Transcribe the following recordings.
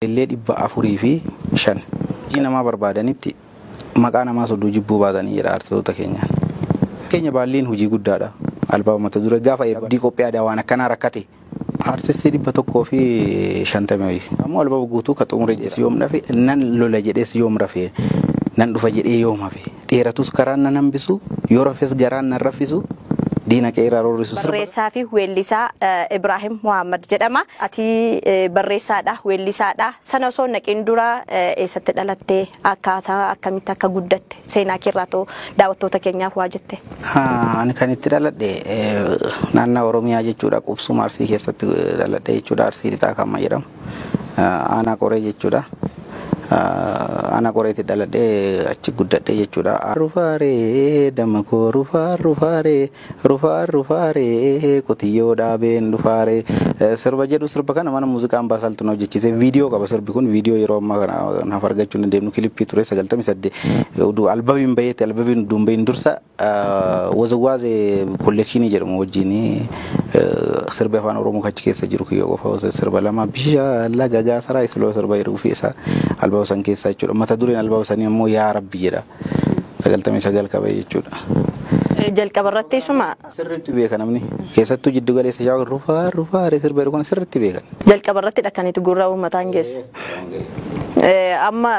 Illee dhibba afurii fi shan. Nama barbaadanitti maqaa namaa sodduu jibbuu baatanii jedha artistoota keenyaan. Keenya baalleen hojii guddaadha. Albaaba mata duree gaafa abdii qophii aadaa waan akkanaa rakkate. Artistii 150 ammoo albaaba guutuu ka xumure jedhee yoom dhafe nan lola jedhees yoom rafe nan dhufa jedhee yoom hafe dheeratus karaan nan hambisu yoo rafes garaan nan raffisu diina qeeraa roorrisu. Barreessaa fi weellisaa Ibrahim Muhammad jedhama. Ati barreessaadha, weellisaadha. Sana osoo naqin dura eessatti dhalattee akkaataa akkamitti akka guddatte seenaa keerraatoo daawwattoota keenyaaf waa jette? Ani kan itti dhaladhe naannoo Oromiyaa jechuudha. Qubsuma Arsii keessatti dhaladhe jechuudha. Arsii lixaa kan jedhamu. Aanaa Qoree jechuudha. Ana qoreetti dhaladhee achi guddadhee jechuudha. Rufaaree damakoo rufaaree qotiyyoo dhaabeen rufaaree sirba jedhu sirba kana mana muuziqaan baasaltu na hojjechiise viidiyoo qaba sirbi kun viidiyoo yeroo ammaa kana naaf argachuu hin deemnu kilippii ture 98 albabiin bayeetti albabiin dumbayin dursa wazawwaazee kollekshinii jedhamu wajjin sirba afaan Oromoo kachi keessa jiru kiyyoo qofa sirba lama bishaan laga gaasaraa isloo sirba yeroo fi isa albaaba san keessa jechuudha. Mata dureen albaaba sanii ammoo yaa rabbi jedha. 99 qaba jechuudha. Jalqaba irratti isuma sirriitti beekan namni keessattuu jiddu galeessa yaa rufaaree sirba kun sirriitti beekan. Jalqaba irratti dhaqaniitu gurra uummataan geesse. Amma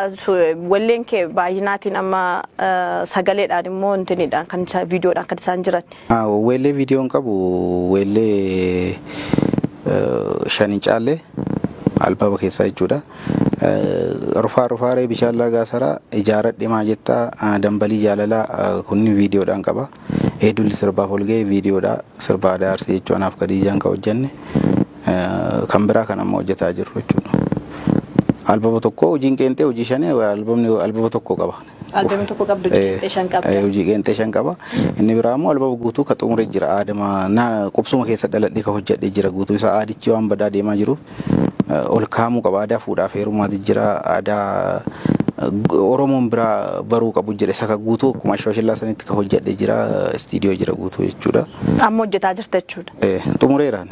walleen kee baay'inaatiin amma sagaleedhaan immoo intiniidhaan kan viidiyoodhaan kan isaan jiran. Wallee viidiyoon qabu wallee shanii caalee albaaba keessaa jechuudha. Rufaaree bishaan lagaa saraa ijaaradhe maa jettaa dambalii jaalalaa kunni viidiyoodhaan qaba. Eedulli sirbaaf olga'e viidiyoodhaa sirba aadaa Arsii jechuun anaaf Khadiijaan kan hojjenne kan biraa kan amma hojjetaa jirru jechuudha. Albaaba tokko hojiin qeenxee hojii shanii albaaba tokko qaba. Albaabni tokko qabdu qeenxee shan qaba. Hojii qeenxee shan qaba. Inni biraa immoo albaaba guutuu ka xumure jira aadama na qubsuma keessa dhaladhee ka hojjedhee jira guutuu isaa aadichi waan badaa deemaa jiru. Ol kaamuu qaba aadaa fuudhaaf heerumaati jira aadaa Oromoon biraa baruu qabu jira isa ka guutuu akkuma shoshillaa sanitti ka hojjedhee jira istiidiyoo jira guutuu jechuudha. Amma hojjetaa jirta jechuudha. Xumureeraan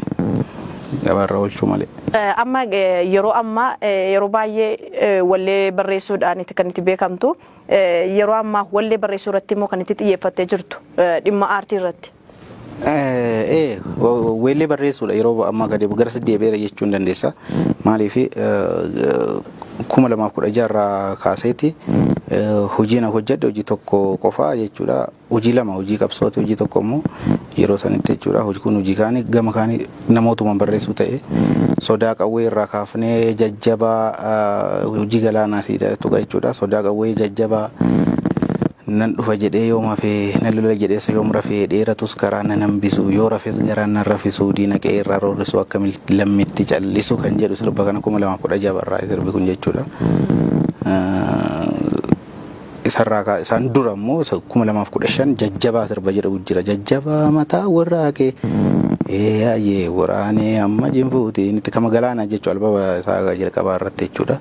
gabaarra oolchuu malee. Amma yeroo baay'ee wallee barreessuudhaan kan itti beekamtu yeroo ammaa wallee barreessuu irratti immoo kan itti xiyyeeffattee jirtu dhimma aartii irratti. Wallee barreessuudha yeroo ammaa gadi gara deebi'eera jechuu hin dandeessa. Maaliif 2016 irraa kaaseeti hojiin hojjedhe hojii tokko qofaa jechuudha. Hojii lama hojii qabsooti hojii tokko immoo yeroo sanitti jechuudha. Hojii kun hojii kaanii gama kaanii namootuma barreessuu ta'e sodaa qawwee irraa kaafnee jajjabaa hojii galaanaati jechuudha. Sodaa qawwee jajjabaa nan dhufa jedhee yoom hafee nan lola jedheessa yoom rafee dheeratus karaa nan hambisu yoo rafes garaan nan raffisu diina qeerraa roorrisu akka lammitti callisu kan jedhu sirba kana 2016 irraa sirbi kun jechuudha. Isaan dura immoo 2015 jajjabaa sirba jedhu jira. Jajjabaa mataa warraaqee ayyee waraanee amma jinfuuti inni kama galaana jechuudha albaaba isaa jalqabaa irratti jechuudha.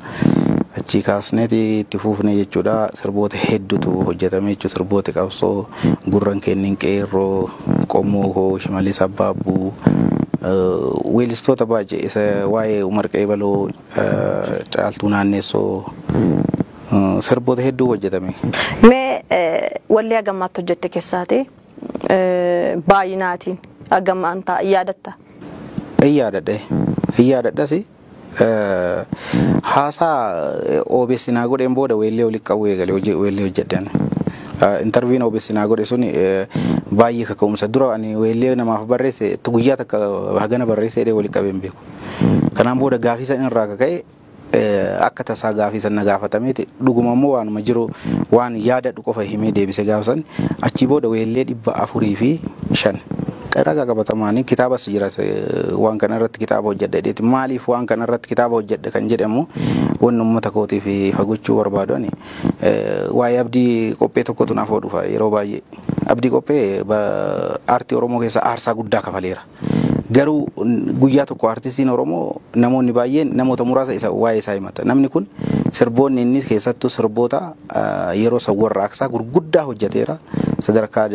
Achi kaasneeti itti fuufne jechuudha sirboota hedduutu hojjetame jechuudha sirboota qabsoo gurran kennin qeerroo qomoo koo shimallis abbaabbuu weellistoota baay'ee isa waa'ee Umar Qeebaloo caaltuu naanneessoo sirboota hedduu hojjetame. Mee wallee agammaatti hojjette keessaati baay'inaatiin agammaan ta'a yaadatta? Yaadadhasi. Haasaa obeessinaa godheen booda weellee walitti qabuu eegale weellee hojjedhan. Interviin obeessinaa godhe sun baay'ee kaka'umsa dura ani weellee namaaf barreesse guyyaa takka hagana barreessee walitti qabeen beeku. Kanaan booda gaafii san irraa kaka'e akka tasaa gaafii san na gaafatameeti dhuguma immoo waanuma jiru waan yaadadhu qofa himee deebise gaafsan achi booda weellee 405 ragaa qabatamaanii kitaabas jira waan kana irratti kitaaba hojjedheeti maaliif waan kana irratti kitaaba hojjedhe kan jedhamu wanni uummata kootiif fagochuu barbaadani waa'ee abdii qophee tokkotu naaf dhufa yeroo baay'ee abdii qophee aartii Oromoo keessa aarsaa guddaa kafaleera. Garuu guyyaa tokko artistiin Oromoo namoonni baay'een namoota muraasa isa waa'ee isaa himata. Namni kun sirboonni inni keessattuu sirboota yeroo san warraaqsaa gurguddaa hojjeteera. Sadarkaa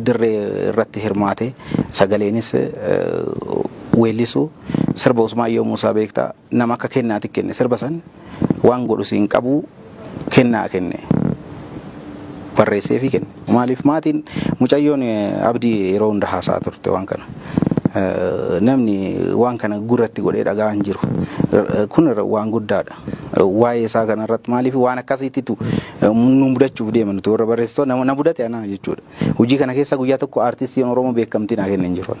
dirree irratti hirmaate sagaleenis weellisu sirba Usmaayyoo Muusaa beektaa nama akka kennaati kenne sirba san waan godhu siin qabu kennaa kenne barreessee fi kenne maaliif maatiin mucayyoon abdii yeroo hunda haasaa turte waan kana namni waan kana gurratti godhee dhagaa hin jiru kun waan guddaadha waa'ee isaa kana irratti maaliif waan akkasiititu nu mudachuuf deeman nuti warra barreessitoota na mudate ana jechuudha hojii kana keessa guyyaa tokko artistiin Oromoo beekamtiin haa kennan jiru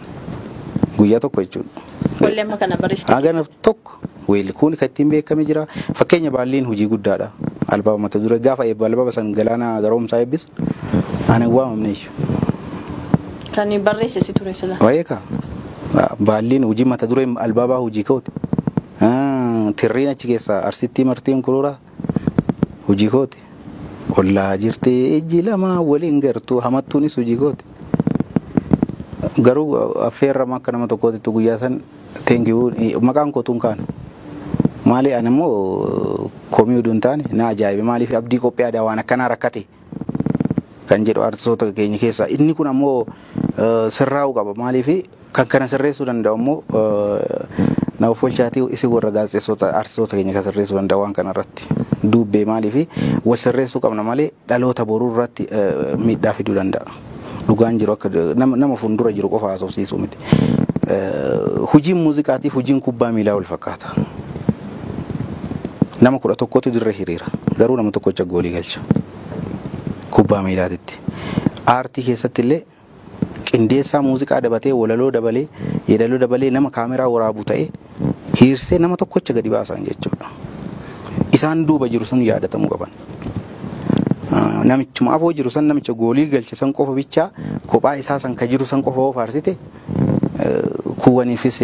guyyaa tokko jechuudha wallee amma kana barreessitoota agana tokko weelli kun kattiin beekame jira fakkeenya baalliin hojii guddaadha albaaba mata dure gaafa eebba albaaba san galaana garoomsaa eebbisu ana waamamne kan barreesse si ture sila wayeeka baalliin hojii mata dure albaaba hojii kooti tirriin achi keessa arsitti martiin kurura hojii kooti ollaa jirtee ejji lama waliin gartuu hamattuunis hojii kooti garuu affeerrama akka nama tokkootti guyyaa san teenkiwuu maqaan kootuun kaana maali ani immoo komii uduun taane na ajaa'ibe maaliif abdii qophii aadaa waan akkanaa rakkate kan jedhu artistoota keenya keessaa inni kun ammoo sirraa'uu qaba maaliif kan kana sirreessuu danda'u ammoo nama folchaatii isi warra gaazexeessota artistoota keenya kan sirreessuu danda'u waan kana irratti dubbee maaliif wal sirreessuu qabna malee dhaloota boruu irratti miidhaa fiduu danda'a dhugaan jiru akka nama fuuldura jiru qofa haasofsiisuu miti hojiin muuziqaatiif hojiin kubbaa miilaa wal fakkaata nama 11tu dirree hiriira garuu nama tokkocha goolii galcha kubbaa miilaatitti aartii keessatti illee qindeessaa muuziqaa dabatee walaloo dabalee yeedaloo dabalee nama kaameraa waraabu ta'ee hiirsee nama tokkocha gadi baasan jechuudha isaan duuba jiru sun yaadatamuu qaban namichuma afoo jiru san namicha goolii galche san qofa bichaa kophaa isaa san ka jiru san qofa faarsite kuwwaniifis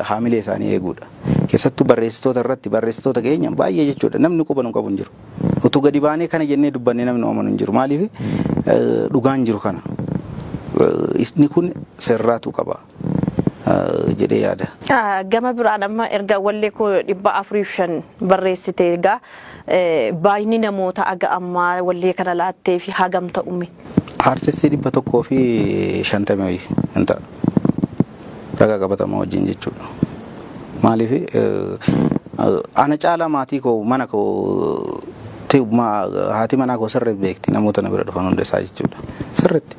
haamilee isaanii eeguudha keessattuu barreessitoota irratti barreessitoota keenya baay'ee jechuudha namni qubanu qabu hin jiru utuu gadi baanee kana jennee dubbannee namni oomanu hin jiru maaliif dhugaan jiru kana isni kun sirraatu qaba jedhee yaada. Gama biraan amma erga wallee koo 405 barreessite egaa baay'inni namoota aga ammaa wallee kana laattee fi hagam ta'ume. Artistii 150 hin ta'a. Ragaa qabatamaa wajjin jechuudha. Maaliif ana caalaa maatii koo mana koo haati manaa koo sirriitti beekti namoota na bira dhufan hunda isaa jechuudha. Sirriitti.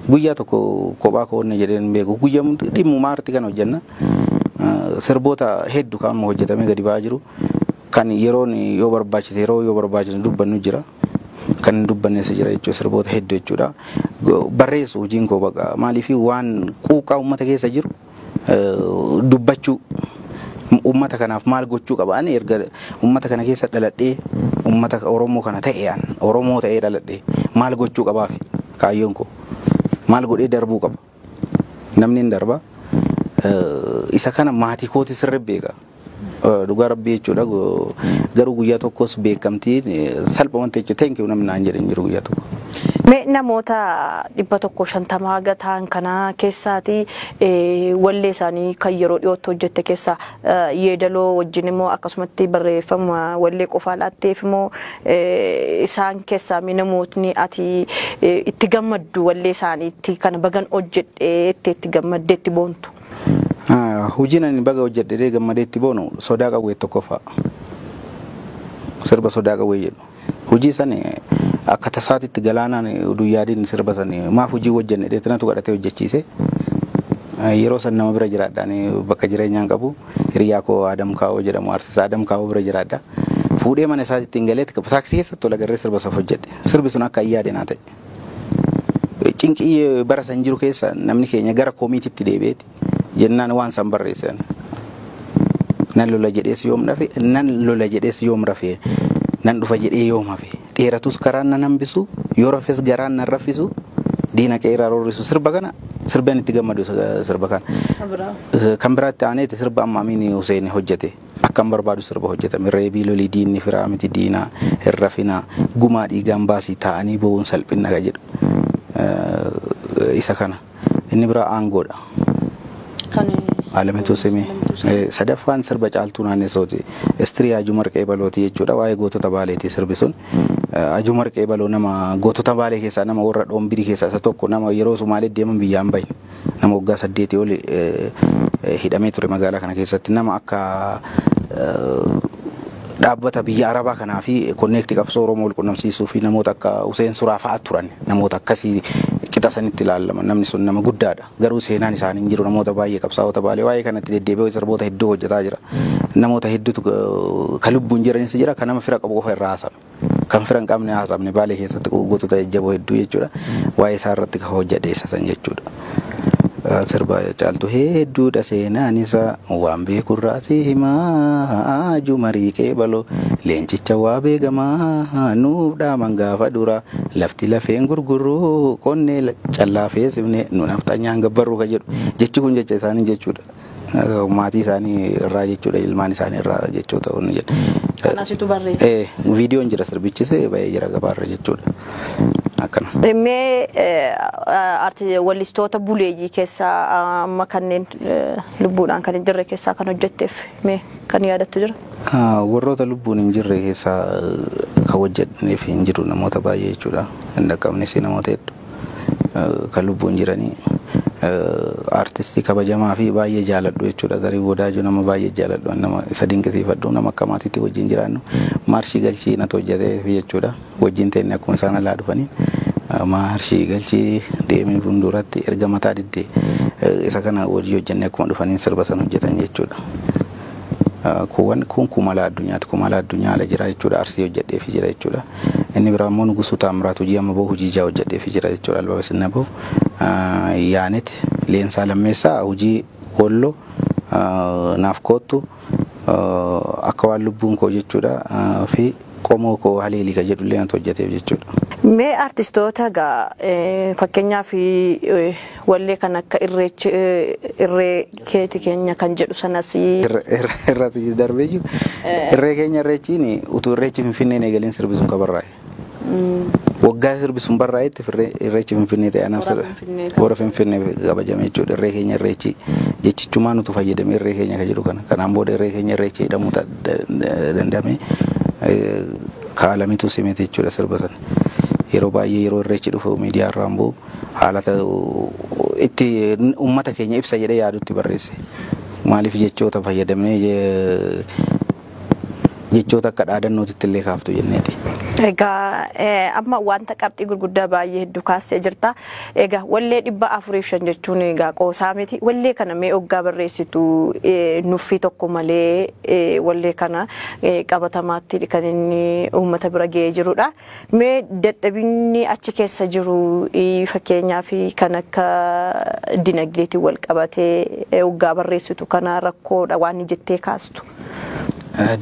Guyyaa tokko kophaa koonne jedheen beeku guyyaa dhimma aartii kana hojjenna sirboota hedduu kan hojjetamee gadi ba'aa jiru kan yeroon yoo barbaachise yeroo yoo barbaachise dubbannu jira kan dubbannees jira jechuudha sirboota hedduu jechuudha barreessu hojiin koo baqa maaliif waan quuqaa uummata keessa jiru dubbachuu uummata kanaaf maal gochuu qaba ani erga uummata kana keessa dhaladhee uummata Oromoo kana ta'een Oromoo ta'ee dhaladhee maal gochuu qabaaf kaayyoon koo maal godhee darbuu qaba namni hin darba isa kana maatii kooti sirrii beeka dhugaa rabbii jechuudha garuu guyyaa tokkos beekamtiin salphumatti jechuudha thank you namni naan jedhan jiru guyyaa tokko. Mee namoota 150 haga ta'an kana keessaati wallee isaanii kan yeroo dhiyootti hojjette keessa yeedaloo wajjin immoo akkasumatti barreeffama wallee qofaa laatteef immoo isaan keessaa namootni ati itti gammaddu wallee isaaniitti kana bagan hojjedhee itti gammaddee itti boontu. Hojiin ani baga hojjedhee gammadee itti boonu sodaa qawwee tokko fa'a. Sirba sodaa qawwee jedhu. Hojii sani akka tasaatitti galaanaan uduu yaadiin sirba sani maaf hojii hojjenne dheetanatu gadhatee hojjechiise. Yeroo san nama bira jiraadhaan bakka jireenyaan qabu hiriyaa koo Adam Kaawoo jedhamu artisaa Adam Kaawoo bira jiraadha. Fuudhee mana isaatti ittiin galeetti taaksii keessatti tola garree sirba saf hojjedhe. Sirbi sun akka yaade naa ta'e. Cinqii bara san jiru keessa namni keenya gara koomiititti deebi'eeti. Jennaan waan san barreessan. Nan lola jedhees yoom rafe nan lola jedhees yoom rafe nan dhufa jedhee yoom hafe dheeratus karaan nan hambisu yoo rafes garaan nan raffisu diina qeeraa roorrisu sirba kana sirbaan itti gammadu sirba kana kan biraatti aaneeti sirba amma Amiin Hussein hojjete akkam barbaadu sirba hojjetame reebii lolii diinni firaa miti diinaa hirrafina gumaa dhiigaan baasii taa'anii bo'uun salphina ga jedhu isa kana inni biraa aangoodha. Alamitu simi sadaffaan sirba caaltuu naannesooti istiriyaa Ajumarqee Balooti jechuudha waa'ee gootota baaleeti sirbi sun Ajumarqee Baloo nama gootota baalee keessaa nama warra dhoombirii keessaa isa tokko nama yeroo Sumaalee deeman biyyaan bahin nama waggaa 8 oli hidhamee ture magaalaa kana keessatti nama akka dhaabbata biyya Arabaa kanaa fi konneektii qabsoo Oromoo wal qunnamsiisuu fi namoota akka Hussein Suraa fa'aa turan namoota akkasii qixa sanitti ilaalaman namni sun nama guddaadha garuu seenaan isaanii hin jiru namoota baay'ee qabsaa'ota baalee waa'ee kanatti deddeebi'ee sirboota hedduu hojjetaa jira namoota hedduutu kan lubbuun jiranis jira kan nama fira qabu qofa irraa haasa'ame kan fira hin qabne haasa'amne baalee keessatti gootota jajjaboo hedduu jechuudha waa'ee isaa irratti kan hojjedheessasan jechuudha. Sirba caaltu hedduudha seenaan isaa waan beekurraasi himaa jumarii qeebaloo leencicha waa beekamaa nuuf dhaaman gaafa dura lafti lafeen gurguruu qonnee callaa feesifne nu nafxanyaan gabbarruu ka jedhu jechi kun jecha isaanii jechuudha. Maatii isaanii irraa jechuudha ilmaan isaanii irraa jechuudha ta'uu jedhu. Kanasitu barreesse. Viidiyoon jira sirbichise baay'ee jira gabaarra jechuudha. Akkana. Mee wallistoota buleeyyii keessaa amma kanneen lubbuudhaan kan hin jirre keessaa kan hojjetteef mee kan yaadattu jira? Warroota lubbuun hin jirre keessaa kan hojjetneef hin jiru namoota baay'ee jechuudha. Hin dhaqqabnes namoota hedduu kan lubbuun jiranii artistii kabajamaa fi baay'ee jaaladhu jechuudha. Zarii Wadaajoo nama baay'ee jaaladhu nama isa dinqisiifadhu nama akka maatiitti wajjin jiraannu maarshii galchii natu hojjeteef jechuudha. Wajjin ta'e akkuma isaan alaa dhufanii maarshii galchii deemee fuulduratti erga mataa diddee isa kana hojii hojjennee akkuma dhufanii sirba san hojjetan jechuudha. Kun kumala addunyaati kumala addunyaa ala jira jechuudha. Arsii hojjedheef jira jechuudha. Inni biraa immoo Nugusuu Taamiraat hojii amma bahu hojii ijaa hojjedheef jira jechuudha. Albaaba sinna bahu Yaanet Leensaa Lammeessaa hojii Walloo naaf koottu akka waan lubbuun koo jechuudha fi qomoo koo haleelii ka jedhu illee natu hojjeteef jechuudha. Mee artistoota gaa fakkeenyaaf wallee kan akka irree keeti keenya kan jedhu sanas irratti darbee jiru irree keenya irreechiin utuu irreechi Finfinneen eegaleen sirbisuun qabarraa'e. Waggaa sirbisuun barraa'etti irreechi Finfinnee ta'e anamsa warra Finfinnee kabajame jechuudha. Irree keenya irreechi jechichumaan utuu fayyadamee irree keenya ka jedhu kana kanaan booda irree keenya irreechi jedhamuu danda'ame kaalamitu simete jechuudha sirba sana. Yeroo baay'ee yeroo irreechi dhufu miidiyaa irraan bu'u haalata itti uummata keenya ibsa jedhee yaadutti barreesse. Maaliif jechoota fayyadamnee jechoota akka dhaadannootitti illee kaaftu jenneeti. Egaa amma wanta qabxii gurguddaa baay'ee hedduu kaastee jirta. Egaa wallee 405 jechuun egaa qoosaa miti. Wallee kana mee oggaa barreessitu nuffii tokko malee wallee kana qabatamaatti kan inni uummata bira ga'ee jirudha. Mee dadhabinni achi keessa jiru fakkeenyaaf kan akka dinagdeetiin wal qabatee oggaa barreessitu kana rakkoodha waan jettee kaastu.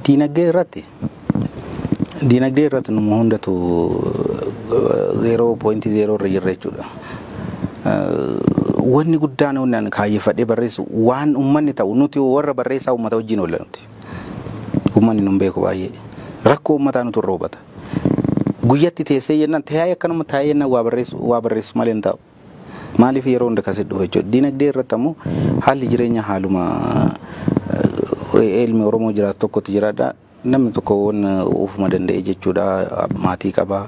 Dinagdee irratti nama hundatu 0.0 irra jirra jechuudha. Wanni guddaan onnaan kaayyeffadhee barreessu waan uummanni ta'u nuti warra barreessaa uummata wajjin oolla nuti. Uummanni nun beeku baay'ee rakkoo uummataa nutu irra hubata. Guyyatti teessee jennaan taa'ee akkanuma taa'ee jennaan waa barreessu malee hin ta'u. Maaliif yeroo hunda akkasii dhufa jechuudha. Dinagdee irratti ammoo haalli jireenya haaluma ilmi Oromoo jiraatu tokkotti jiraadha. Namni tokko waan ofuma danda'e jechuudha maatii qaba.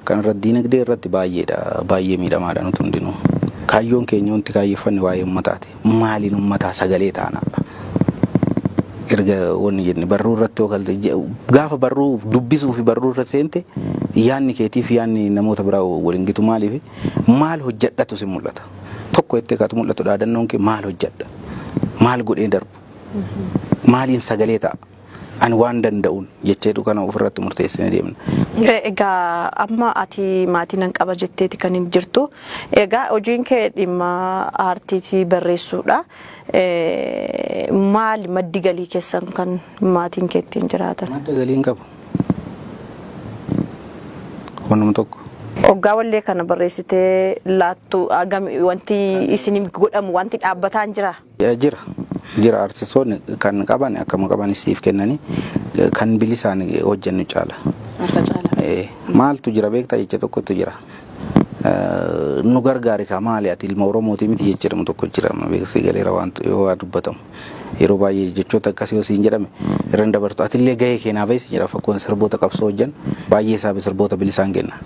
Kan irratti dinagdee irratti baay'ee miidhamaadha nuti hundinuu. Kaayyoon keenya wanti kaayyeffanne waa'ee uummataati. Maaliin uummataa sagalee taanaadha. Erga wanni jenne barruu irratti ookalte gaafa barruu dubbisuu fi barruu irratti seente yaanni keetiif yaanni namoota biraa waliin gitu maaliif maal hojjedhatu si mul'ata. Tokko itti kaatu mul'atu dhaadannoon kee maal hojjedha. Maal godhee darbu. Maaliin sagalee ta'a. Ani waan danda'uun jecheetu kana ofirratti murteessine deemna. Egaa amma ati maatii nan qaba jetteeti kan hin jirtu. Egaa hojiin kee dhimma aartiitii barreessuudha. Maali maddi galii keessan kan maatiin kee ittiin jiraatan? Madda galii hin qabu. Wanuma tokko. Oggaa wallee kana barreessitee laattu wanti isin godhamu wanti dhaabbataan jira? Jira artistoonni kan qaban akkama qaban siif kennanii kan bilisaan hojjennu caala. Maaltu jira beektaa jecha tokkotu jira. Nu gargaari ka maali ati ilma Oromooti miti jechuudha tokko jira beeksisi galeera waan yoo dubbatamu. Yeroo baay'ee jechoota akkasii osoo hin jedhame irra dabartu atillee gahee keenyaa baay'ee jira fakkoon sirboota qabsoo hojjan baay'ee isaa sirboota bilisaan kenna.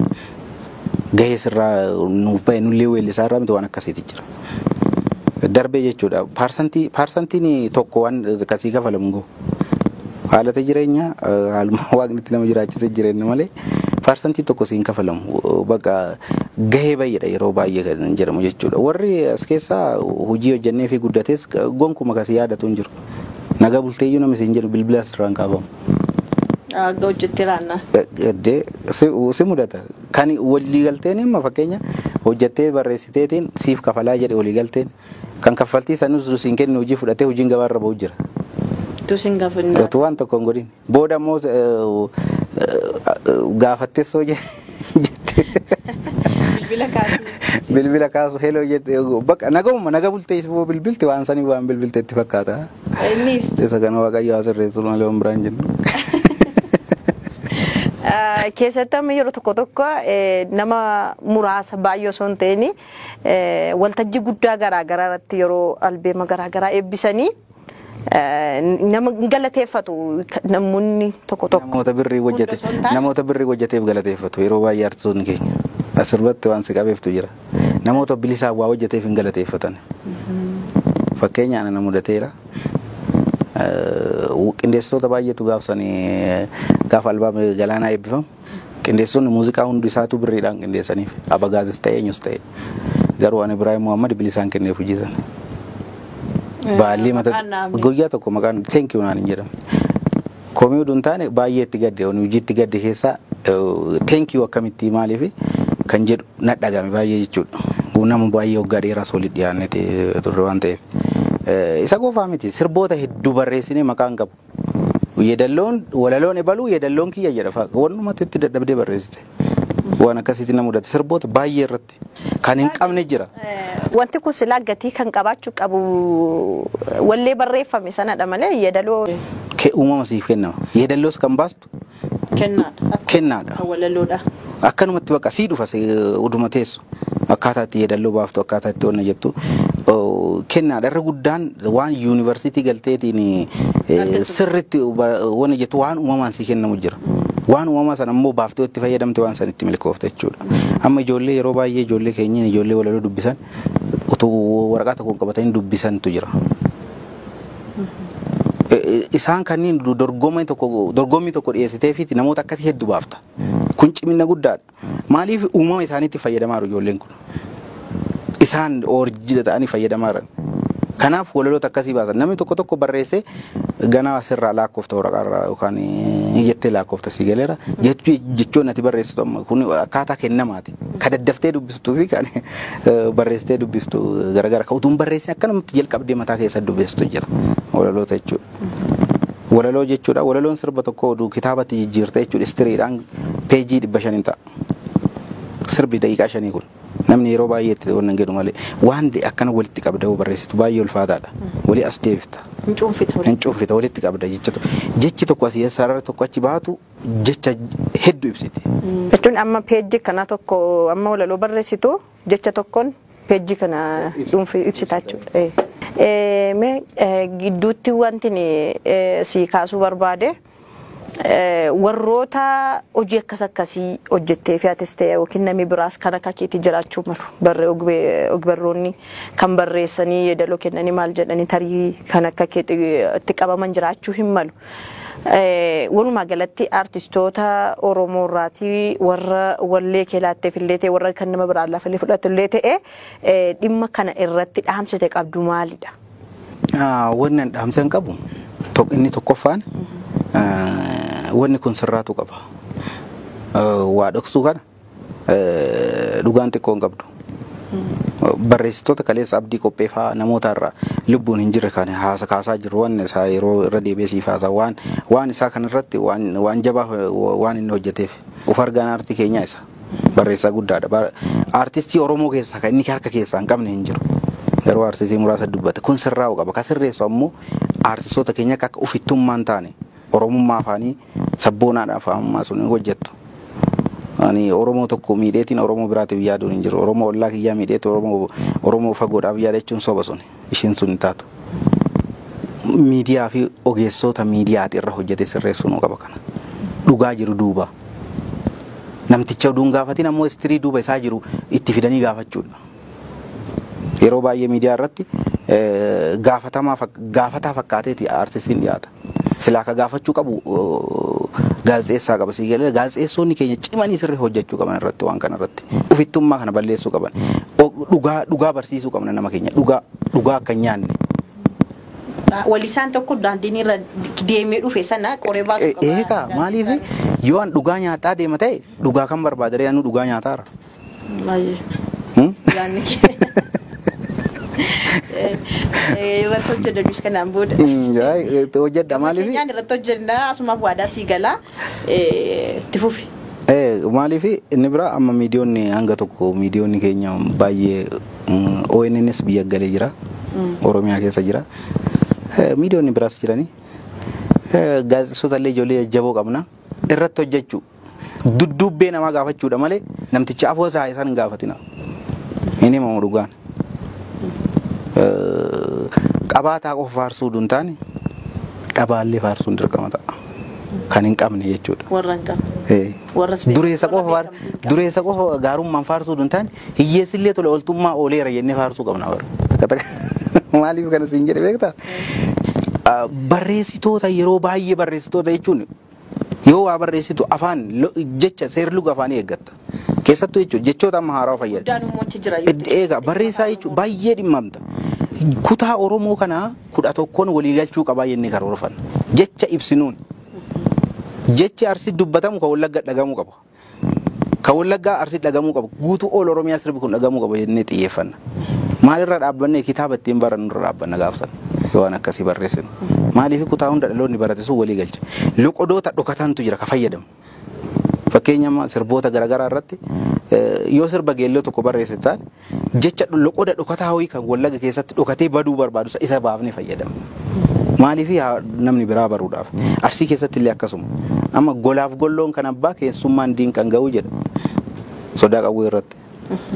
Gahee sirraa nuuf baay'ee nullee weellisaa irraa miti waan akkasiiti jira. darbee jechuudha. Parsantiin tokko waan kasii kafalamu haalata jireenya haaluma waaqni itti nama jiraachise jireenya malee parsantii tokko siin kafalamu bakka gahee baay'eedha yeroo baay'ee kan jedhamu jechuudha. Warri as keessaa hojii hojjennee fi guddates gonkuma kasii yaadatu hin jiru. Nagaa bulteeyyuu namni siin jedhu bilbila asirraan kaafamu. Hojjettee raannaa. Si mudata. Kan walii galteen himma fakkeenya hojjettee barreessiteetiin siif kafalaa jedhe walii galteen kan kaffaltii sanus siin kennu hojii fudhatee hojiin gabaarra ba'u jira. Tusin gaafannaa. Otu waan tokko hin godhin. Booda immoo gaafattee soo jette. Bilbila kaasu heloo jette bakka naga bultee isboo bilbilti waan sanii waan bilbilteetti fakkaata. Innis. Isa kana waaqayyo asirreessu malee waan biraan jennu. Keessatti amma yeroo tokko nama muraasa baay'ee osoo hin ta'in waltajjii guddaa garaagaraa irratti yeroo albeema garaagaraa eebbisanii nama galateeffatu namoonni tokko. Namoota birrii hojjeteef galateeffatu yeroo baay'ee artistoonni keenya asirratti waan si qabeeftu jira. Namoota bilisaa waa hojjeteef hin galateeffatan. Fakkeenyaan ana mudateera. Qindeessitoota baay'eetu gaafsanii gaafa albaama galaanaa eebbifamu qindeessitoonni muuziqaa hundi isaatu birriidhaan qindeessaniif abagaazis ta'e eenyus ta'e garuu ani Ibraahim Muhammad bilisaan kenneef hojiisan baalli mata guyyaa tokko maqaan thank you naan jedhamu komii uduun taane baay'ee itti gadde hojiitti gadde keessaa thank you akkamitti maaliif kan jedhu nadhagame baay'ee jechuudha nama baay'ee waggaa dheeraas walitti dhiyaannete turre waan ta'eef isa qofaa miti sirboota hedduu barreessinee maqaan qabu. Yeedalloon walaloon ebaluu yeedalloon kiyya jedha wanumatti itti dadhabdee barreessite. Waan akkasitti na mudate sirboota baay'ee irratti kan hin qabne jira. Wanti kun silaa gatii kan qabaachuu qabu wallee barreeffame sanadha malee yeedaloo. Uumama siif kennama. Yeedalloos kan baastu. Kennaadha. Walaloodha. Akkanumatti bakka sii dhufa uduma teessu. Akkaataa itti yeedalloo baaftu akkaataa itti onna jettu kennaadha irra guddaan waan yuunivarsiitii galteetiin sirriitti wana jettu waan uumamaan sii kennamu jira. Waan uumamaa sana immoo baaftee itti fayyadamte waan san itti milkoofte jechuudha. Amma ijoollee yeroo baay'ee ijoollee keenyaan ijoollee walaloo dubbisan utuu waraqaa tokko qabatanii dubbisantu jira. Isaan kanneen dorgommii tokko dhiyeessitee fi namoota akkasii hedduu baafta. Kun cimina guddaadha. Maaliif uumama isaaniitti fayyadamaa jiru ijoolleen kun? Isaan orijina ta'anii fayyadamaa jiran. Kanaaf walaloota akkasii baasan namni tokko barreessee ganaa sirraa lakkoofta waraqaarraa yookaan hiyyettee lakkoofta si galeera jechuun ati barreessitu amma kun akkaataa kennamaati. Ka daddaftee dubbiftuu fi kan barreessitee dubbiftu garagara ka utuun barreessee akkanumatti jalqabdee mataa keessa dubbiftu jira walaloota jechuudha. Walaloo jechuudha walaloon sirba tokko oduu kitaabatti jijjiirtee jechuudha istiriidhaan peejii 500 ta'a. Sirbi daqiiqaa 5 kun. Namni yeroo baay'ee itti waan jedhu malee waan akkana walitti qabda barreessitu baay'ee ulfaataadha. Walii as deebifta. Hincuunfita walitti qabda jechi tokko asii sarara tokko achi baatu jecha hedduu ibsiti. Jechuun amma peejii kana tokko amma walaloo barreessitu jecha tokkoon peejii kana dhuunfii ibsita jechuudha. Mee gidduutti wanti si kaasuu barbaade warroota hojii akkasii hojjettee fi atis ta'e yookiin namni biraas kan akka keetii jiraachuu malu ogbarroonni kan barreessanii yeedaloo kennanii maal jedhanii tarii kan akka keetii itti qabaman jiraachuu hin malu. Walumaa galatti artistoota Oromoo irraatii warra wallee kee laatteef illee ta'e warra kan nama biraan lafa illee fudhatu illee ta'e dhimma kana irratti dhaamsite qabdu maalidha? Wannan dhaamsan qabu inni tokkoffaan wanni kun sirraatu qaba. Waa dhoksuu kana dhugaan xiqqoon qabdu. Barreessitoota kaleessa abdii qopheeffaa namoota irraa lubbuun hin jirre kan haasa kaasaa jiru waan isaa yeroo irra deebi'ee siifaasaa waan isaa kan irratti waan jabaa waan inni hojjeteef uf argaan aartii keenyaa isa barreessaa guddaadha. Aartistii Oromoo keessaa kan inni harka keessaa hin qabne hin jiru. Garuu aartistii muraasa dubbate kun sirraa'u qaba. Ka sirreessu ammoo aartistoota keenya akka ufittummaan taane Oromummaa afaanii sabboonaadhaan afaan sun hojjettu. Ani Oromoo tokko miidheetiin Oromoo biraatiif yaaduun hin jiru. Oromoo ollaa kiyyaa miidheetti Oromoo fagoodhaaf yaada jechuun soba sun ishiin sun hin taatu. Miidiyaa fi ogeessota miidiyaati irra hojjete sirreessuu nu qaba kana. Dhugaa jiru duuba. Namticha oduun gaafatiin ammoo istirii duuba isaa jiru itti fidanii gaafachuudha. yeroo baay'ee miidiyaa irratti gaafataa fakkaateeti artistiin dhiyaata. Silaa ka gaafachuu qabu gaazexeessaa qaba si galee gaazexeessonni keenya cimanii sirrii hojjechuu qaban irratti waan kana irratti ufittummaa kana balleessuu qaban dhugaa barsiisuu qabna nama keenya dhugaa akka nyaanne. Walisaan tokko daandiin irra deemee dhufe sana qoree baasuu qaba. Eegaa maaliif yoo an dhugaa nyaataa deema ta'e dhugaa kan barbaadare anu dhugaa nyaataara. Irratti hojjedha kanaan booda. Hojjedha maaliif? Nyaan irratti hojjedha asumaaf waadaa sii galaa itti fufi. Maaliif inni biraa amma miidiyoonni hanga tokko miidiyoonni keenya baay'ee ONNs biyya galee jira. Oromiyaa keessa jira. Miidiyoonni biraas jiranii. Gaazexeessota illee ijoollee jajjaboo qabna. Irratti hojjechuu duddubbee namaa gaafachuudha malee namticha afoo isaa isaan gaafatina. Inni mamu dhugaan. Qabaataa qofa faarsuu dun taane dhabaallee faarsuun dirqama ta'a. Kan hin qabne jechuudha. Warra hin qabne. Dureessa qofa gaarummaan faarsuu dun taane hiyyeessillee tole oltummaa ooleera jennee faarsuu qabna bara. Maaliif kana siin jedhe beektaa? Barreessitoota yeroo baay'ee barreessitoota jechuun yoo waa barreessitu afaan jecha seerluga afaanii eeggatta. Keessattuu jechuudha jechoota amma haaraa fayyada. Eegaa barreessaa jechuun baay'ee dhimmamta. Kutaa Oromoo kana 11 walii galchuu qabaa jennee karoorfanna. Jecha ibsinuun jechi Arsii dubbatamu kan Wallaggaa dhagamuu qaba. Kan Wallaggaa Arsii dhagamuu qaba. Guutuu ol Oromiyaa sirbi kun dhagamuu qaba jennee xiyyeeffanna. Maalirra dhaabbanne kitaaba ittiin barannu irra dhaabbanna gaafsan yoo waan akkasii barreessinu. Maaliif kutaa hunda dhaloonni barate sun walii galcha. Loqodoota dhokatantu jira ka fayyadamu. Fakkeenyaaf sirboota garaagaraa irratti yoo sirba geelloo tokko barreessitaan jecha loqoda dhokataa ho'i kan Wallagga keessatti dhokatee baduu barbaadu isa baafnee fayyadamu. Maaliif namni biraa baruudhaaf. Arsii keessatti illee akkasuma. Amma golaaf golloon kan abbaa keessummaan diinqan ga'uu jedha. Sodaa qawwee irratti.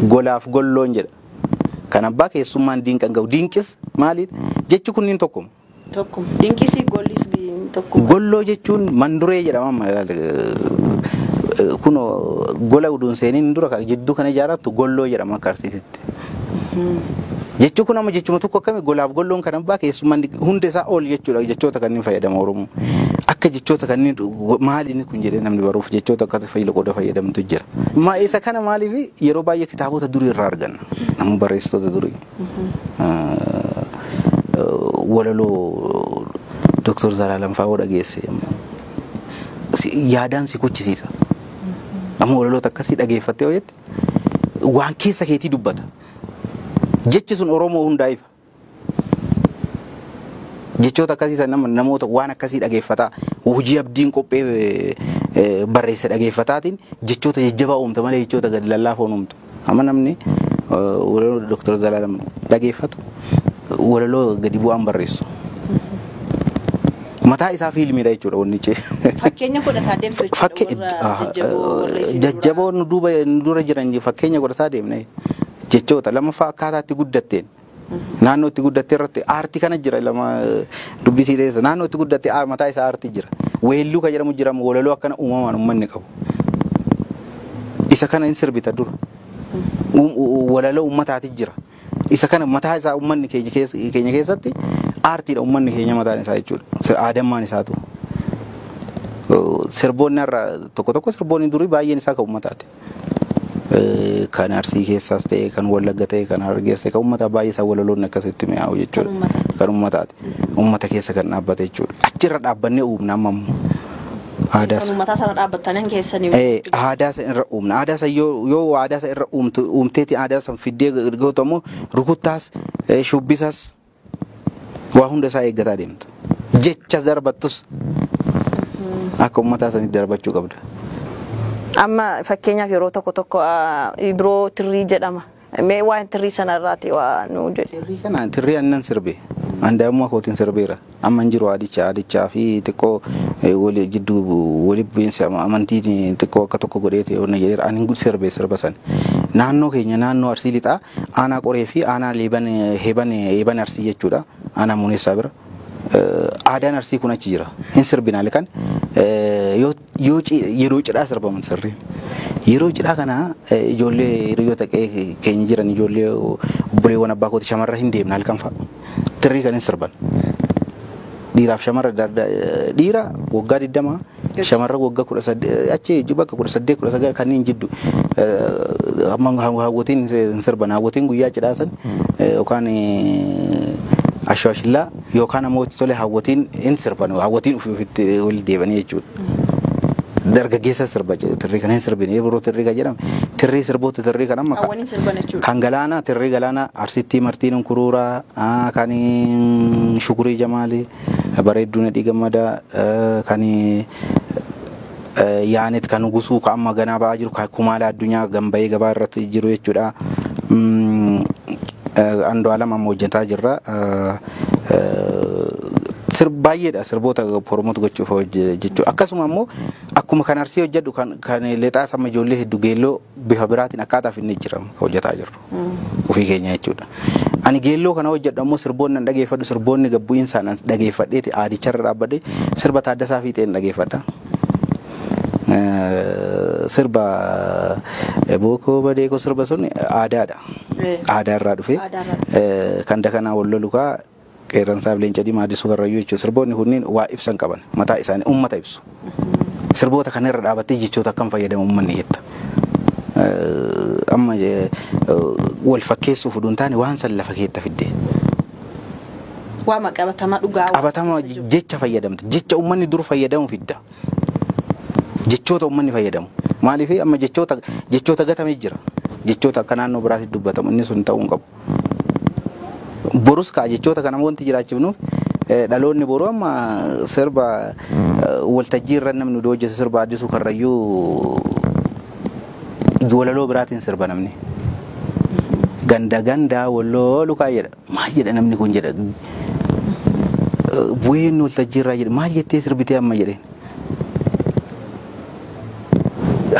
Golaaf golloon jedha. Kan abbaa keessummaan diinqan ga'u. Diinqis maaliin? Jechi kunniin tokkuma. Tokkuma. Diinqis gollis tokkuma. Golloo jechuun manduree jedhama. Kun gola uduun seeniin dura jidduu kana ijaarrattu golloo jedhama akka Arsiititti. Jechuun kun amma jechuma tokko akkami golaaf golloon kan abbaa keessummaan hunda isaa ol jechuudha jechoota kanneen fayyadama Oromoo. Akka jechoota kanneen maaliin kun jedhee namni baruuf jechoota akka fayyada fayyadamtu jira. Isa kana maaliif yeroo baay'ee kitaabota durii irraa arganna. Namni barreessitoota durii. Walaloo Dr. Zalaalam Faawoo dhageesse. Yaadaan si kuchisiisa. Amma walaloota akkasii dhageeffattee hojjette waan keessa keetii dubbata. Jechi sun Oromoo hundaa'eef. Jechoota akkasii san namoota waan akkasii dhageeffataa hojii abdiin qophee barreesse dhageeffataatiin jechoota jajjabaa uumta malee jechoota gadi lallaafoon uumtu. Amma namni walaloo Dr. Zalaalam dhageeffatu walaloo gadi bu'aan barreessu. Mataa isaa fiilmiidha jechuudha wannichi. Fakkeenya godhataa deemtu jechuudha. Jajjaboon dura jiran fakkeenya godhataa deemne. Jechoota lammaffaa akkaataa itti guddatteen naannoo itti guddattee irratti aartii kana jira lama dubbisii dheessa naannoo itti guddattee mataa isaa aartii jira weelluu ka jedhamu jira walaloo akkana uumamaan uummanni qabu isa kana hin sirbita dura walaloo uummataati jira isa kana mataa isaa uummanni keenya keessatti aartiidha uummanni keenya mataan isaa jechuudha aadammaan isaatu sirboonni irraa tokko sirboonni durii baay'een isaa kan uummataati. Kan Arsii keessaas ta'e kan Wallagga ta'e kan Harargeessa kan uummata baay'ee isaa walaloonni akkasitti mi'aawu jechuudha. Kan uummataati. Uummata keessa kan dhaabbate jechuudha. Achirra dhaabbannee uumna amma aadaa kan uummata sana dhaabbatanii keessanii. Aadaa sana irra uumna. Aadaa sana yoo aadaa sana irra uumteeti aadaa sana fiddee gootu ammoo rukuttaas shubbisaas waa hunda isaa eeggataa deemtu. Jecha darbattus akka uummataa sanitti darbachuu qabda. Amma fakkeenyaaf yeroo tokko biroo tirrii jedhama. Mee waan tirrii sanarraati waa nu jedhe. Tirrii kana tirrii annan sirbe. Andaamuma kootiin sirbeera. Amma jiru aadichaa fi xiqqoo walii jidduu walii bu'iinsa amantiin xiqqoo akka tokko godheeti onna jedheera. Ani sirbe sirba san. Naannoo keenya naannoo Arsii lixaa aanaa qoree fi aanaa heeban Arsii jechuudha. Aanaa muunessaa bira. Aadaan Arsii kun achi jira. Hin sirbinaa kan yeroo cidhaa sirbaman sirriin. yeroo cidhaa kana ijoollee hiriyoota keenya jiran ijoollee obboleewwan abbaa kooti shamarra hin deemne halkan fa'a tirrii kan hin sirban dhiiraaf shamarra dhiira waggaa 20 shamarra waggaa 18 achi bakka 18 19 kanneen jiddu amma hawwatiin hin sirban hawwatiin guyyaa cidhaa san yookaan ashwaashillaa yookaan ammoo tole hawwatiin hin sirban hawwatiin ofiitti wal deebanii jechuudha. dargaggeessa sirba tirrii kan hin sirbine yeroo tirrii kan jedhamu tirrii sirboota tirrii kan amma kan galaana tirrii galaana arsitti martiin kuruuraa kan shukurii jamaali bareedduu nadhii gammada kan yaanet kan gusuu ka amma ganaa ba'aa jiru kan kumaala addunyaa gambayee gabaa irratti jiru jechuudha Andu'aalam amma hojjetaa jirra baay'eedha sirboota Oromoota gochuuf jechuudha akkasuma immoo akkuma kan arsii hojjedhu kan leexaa sama ijoollee hedduu geelloo bifa biraatiin akkaataa finni jiramu hojjetaa jirru ofii keenya jechuudha ani geelloo kana hojjedhu ammoo sirboonni nan dhageeffadhu sirboonni gabbu'iinsaan dhageeffadheeti aadicharra dhaabbadhe sirba Taaddasaa Fiixeen dhageeffadha sirba bookoo badeekoo sirba sun aadaadha aadaarraa dhufe kan dakanaa wallolukaa qeerransaaf leenca diimaa addisuu garrayyuu jechuudha sirboonni kunniin waa ibsan qaban mataa isaanii ummata ibsu sirboota kana irra dhaabattee jechoota akkam fayyadamu uummanni jetta amma wal fakkeessuuf duun taane waan san lafa keetta fidde waa qabatama dhugaa qabatama jecha fayyadamte jecha uummanni dur fayyadamu fidda jechoota uummanni fayyadamu maaliif amma jechoota gatamee jira jechoota akka naannoo biraatti dubbatamu inni sun ta'uu qabu borus ka jechoota kana wanti jiraachifnuuf dhaloonni boruu amma sirba waltajjii irra namni hojjete sirba addisuu karrayyuu walaloo biraatiin sirba namni ganda wallolu kaa jedha maal jedha namni kun jedha bu'een waltajjii irraa jedha maal jettee sirbitee amma jedheen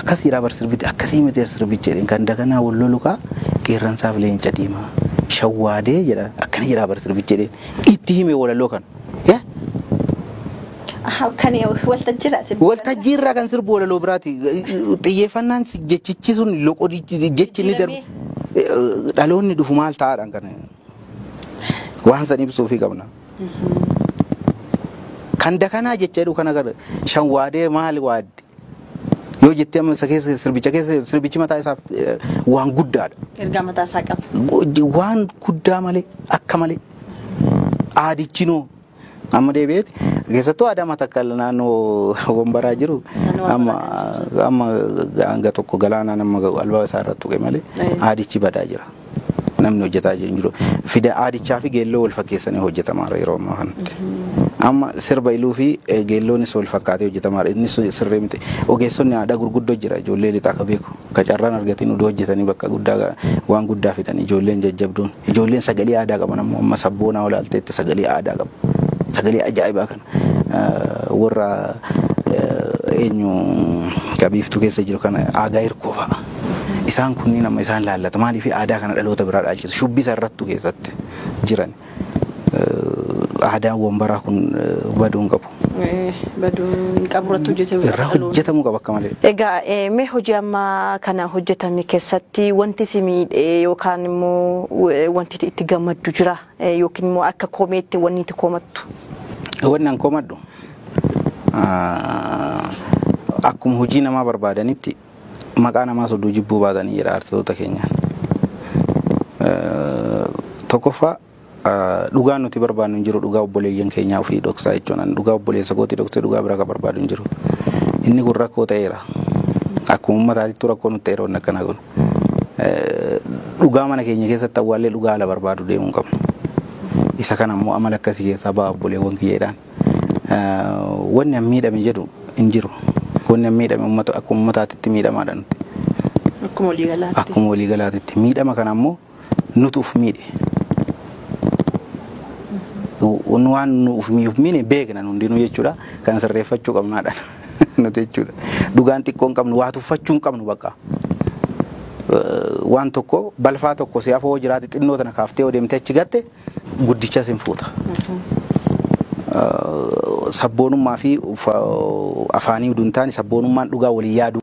akkasii bar sirbite akkasii miti sirbicha jedheen ganda wallolu kaa qeerransaaf leenca diimaa shawwaadee jedha akkana jedha bar sirbicha jedheen itti hime walaloo kan kan waltajjii irraa kan sirbu walaloo biraati xiyyeeffannaan jechichi sun loqodii jechi ni darbu dhaloonni dhufu maal ta'aadhaan kan waan san ibsuufii qabna kan dakanaa jecha jedhu kana gara shawwaadee maal waadde yoo jettee amma keessa sirbichi mataa isaaf waan guddaadha ergaa mataa isaa qaba waan guddaa malee akka malee aadichinoo amma deebi'eeti keessattuu Adaamaa takka naannoo wambaraa jiru amma hanga tokko galaanaa nama albaa isaa irratti tuqe malee aadichi badaa jira namni hojjetaa jiru fida aadichaa fi geelloo wal fakkeessanii hojjetamaa yeroo ammaa kanatti amma sirba iluu fi geelloonis wal fakkaatee hojjetamaa innis sirree miti ogeessonni aadaa gurguddoo jira ijoollee lixaa ka beeku ka carraan argatiin udoo hojjetanii bakka guddaa waan guddaa fidan ijoolleen jajjabduun ijoolleen sagalee aadaa qaban ammoo amma sabboonaa olaalteetti sagalee aadaa qabu sagalee ajaa'ibaa kana warra eenyu qabiiftuu keessa jiru kana aagaa hirkoo fa'a isaan kunniin amma isaan laallata maaliif aadaa kana dhaloota biraa dhaalchisu shubbisa irrattu keessatti jiran aadaan wambaraa kun baduun qabu. Baduun qaburratti hojjetamuu qaba akka malee. Egaa mee hojii amma kana hojjetame keessatti wanti si miidhee yookaan immoo wanti itti gammaddu jira yookiin immoo akka koomeetti wanni itti koomattu. Wanni an koomaddu akkuma hojii namaa barbaadanitti maqaa namaa sodduu jibbuu baatanii jedha artistoota keenya. Tokkoffaa dhugaan nuti barbaadnu hin jiru dhugaa obboleeyyan keenyaa ofii dhoksaa jechuun dhugaa obboleessa kootii dhoksee dhugaa biraa kan barbaadu hin jiru. Inni kun rakkoo ta'eera. Akkuma uummataatti rakkoo nutti ta'eera wanni akkanaa kun. Dhugaa mana keenya keessatti awwaallee dhugaa ala barbaadu deemuu hin qabnu. Isa kana immoo amala akkasii keessaa ba'a obboleewwan kiyyeedhaan. Wanni an miidhame jedhu hin jiru. Wanni an miidhame akkuma uummataatti miidhamaadha nuti. Akkuma waliigalaatti miidhama kana immoo nuti uf miidhe. Waan nuuf miidhe beekna hundinuu jechuudha. Kan sirreeffachuu qabnaadha nuti jechuudha. Dhugaan xiqqoo hin qabnu waa tuffachuu hin qabnu bakka. Waan tokko balfaa tokko si afoo jiraate xinnoo tana kaaftee deemtee achi gatte guddicha sin fuuta. Sabboonummaa fi afaanii duun taane sabboonummaan dhugaa walii yaadu.